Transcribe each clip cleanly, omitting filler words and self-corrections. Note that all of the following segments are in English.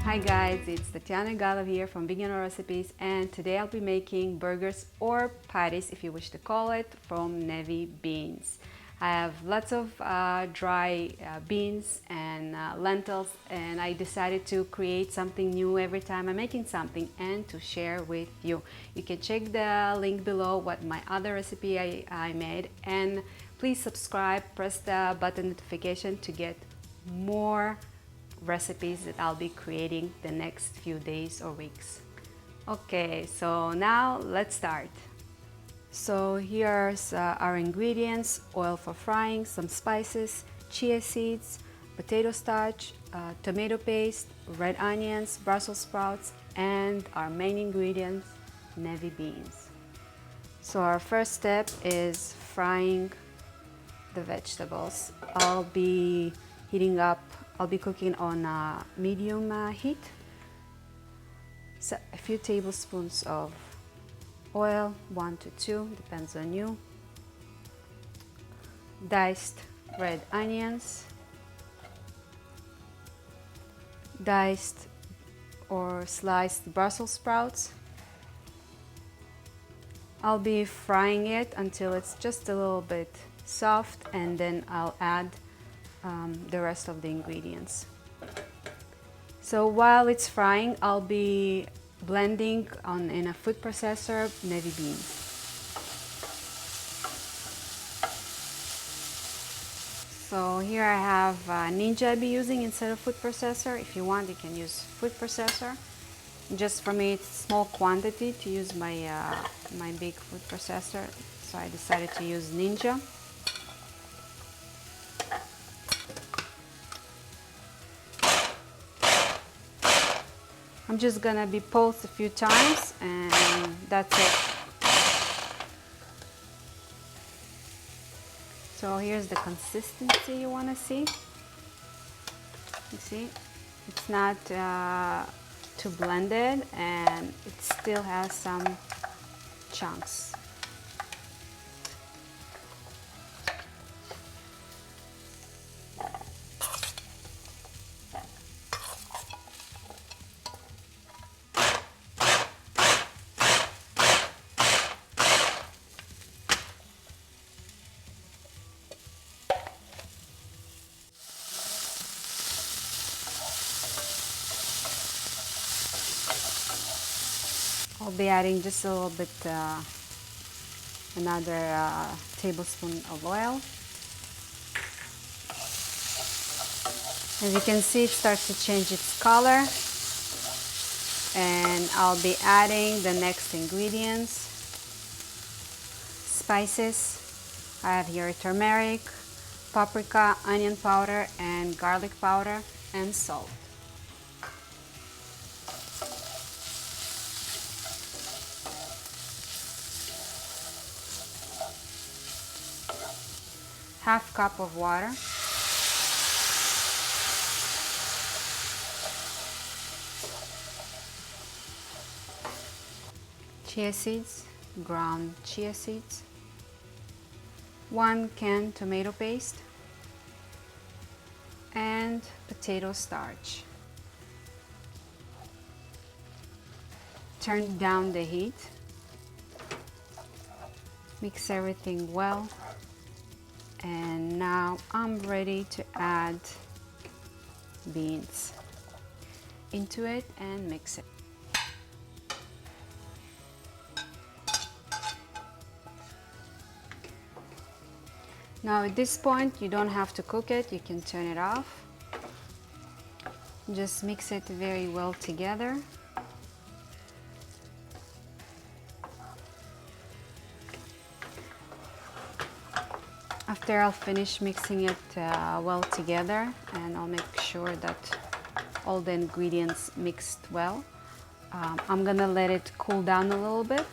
Hi guys, it's Tatiana Gala here from Vegan Recipes, and today I'll be making burgers or patties, if you wish to call it, from navy beans. I have lots of dry beans and lentils, and I decided to create something new every time I'm making something and to share with you. You can check the link below what my other recipe I made, and please subscribe, press the button notification to get more recipes that I'll be creating the next few days or weeks. Okay, so now let's start. So here's our ingredients: oil for frying, some spices, chia seeds, potato starch, tomato paste, red onions, Brussels sprouts, and our main ingredients, navy beans. So our first step is frying the vegetables. I'll be cooking on medium heat. So a few tablespoons of oil, 1 to 2, depends on you. Diced red onions, diced or sliced Brussels sprouts. I'll be frying it until it's just a little bit soft, and then I'll add the rest of the ingredients. So while it's frying, I'll be blending in a food processor navy beans. So here I have Ninja I'll be using instead of food processor. If you want, you can use food processor. Just for me, it's small quantity to use my big food processor, so I decided to use Ninja. I'm just gonna be pulsed a few times and that's it. So here's the consistency you wanna see. You see, it's not too blended and it still has some chunks. I'll be adding just a little bit, another tablespoon of oil. As you can see, it starts to change its color, and I'll be adding the next ingredients. Spices. I have here turmeric, paprika, onion powder, and garlic powder, and salt. Half cup of water. Chia seeds, ground chia seeds. 1 can tomato paste. And potato starch. Turn down the heat. Mix everything well. And now I'm ready to add beans into it and mix it. Now at this point, you don't have to cook it, you can turn it off. Just mix it very well together. After I'll finish mixing it well together, and I'll make sure that all the ingredients mixed well, I'm gonna let it cool down a little bit.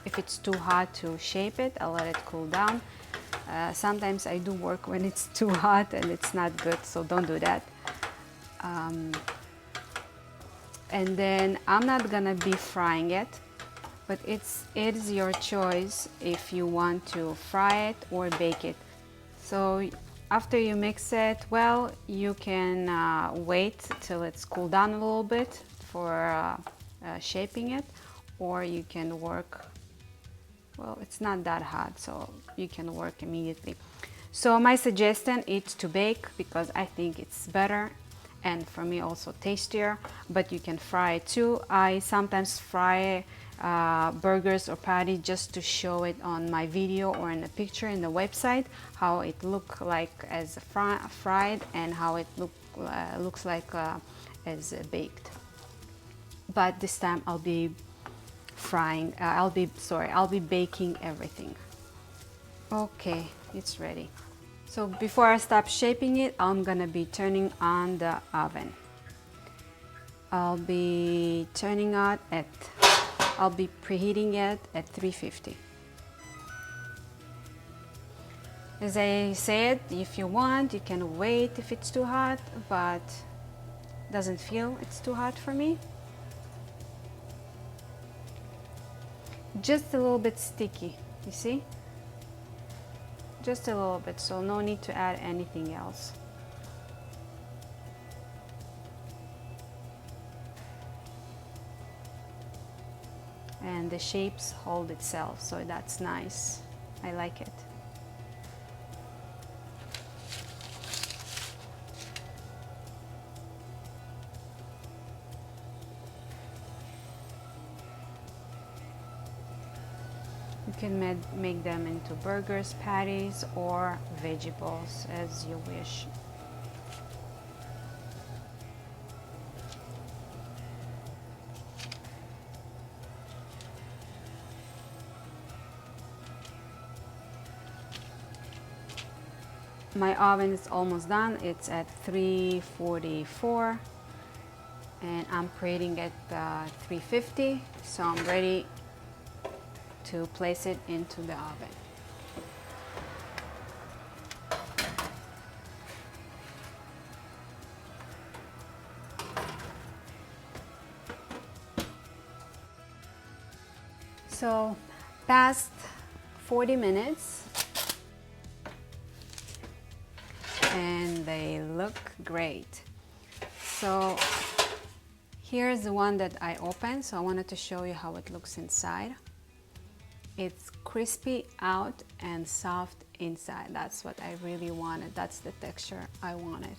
If it's too hot to shape it, I'll let it cool down. Sometimes I do work when it's too hot and it's not good, so don't do that. And then I'm not gonna be frying it, but it is your choice if you want to fry it or bake it. So After you mix it well, you can wait till it's cooled down a little bit for shaping it, or you can work, well, it's not that hot, so you can work immediately. So my suggestion is to bake, because I think it's better and for me also tastier, but you can fry it too. I sometimes fry burgers or patty just to show it on my video or in a picture in the website, how it look like as fried and how it looks like as baked. But this time I'll be I'll be baking everything. Okay, it's ready. So before I stop shaping it, I'm gonna be turning on the oven. I'll be preheating it at 350. As I said, if you want, you can wait if it's too hot, but doesn't feel it's too hot for me. Just a little bit sticky, you see? Just a little bit, so no need to add anything else. And the shapes hold itself, so that's nice. I like it. You can make them into burgers, patties, or veggie balls as you wish. My oven is almost done. It's at 344 and I'm preheating at 350, so I'm ready to place it into the oven. So past 40 minutes and they look great. So here's the one that I opened, so I wanted to show you how it looks inside. It's crispy out and soft inside. That's what I really wanted. That's the texture I wanted.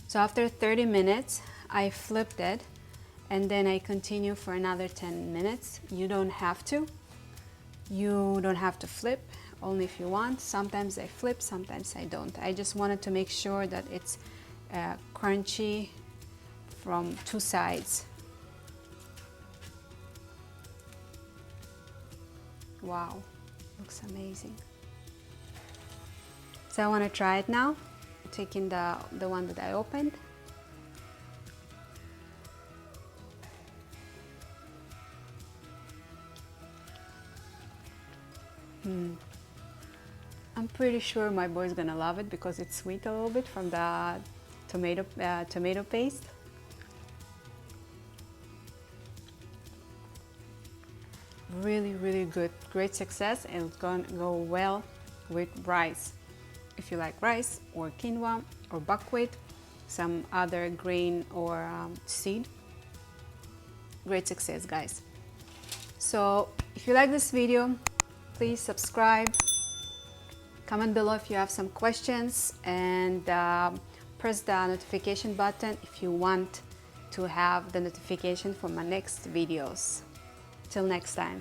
So after 30 minutes, I flipped it and then I continue for another 10 minutes. You don't have to. You don't have to flip, only if you want. Sometimes I flip, sometimes I don't. I just wanted to make sure that it's crunchy from two sides. Wow, looks amazing. So I want to try it now. Taking the one that I opened. I'm pretty sure my boy's gonna love it because it's sweet a little bit from the tomato paste. Really, really good. Great success, and it's gonna go well with rice. If you like rice or quinoa or buckwheat, some other grain or seed. Great success, guys. So if you like this video, please subscribe, comment below if you have some questions, and press the notification button if you want to have the notification for my next videos. Till next time.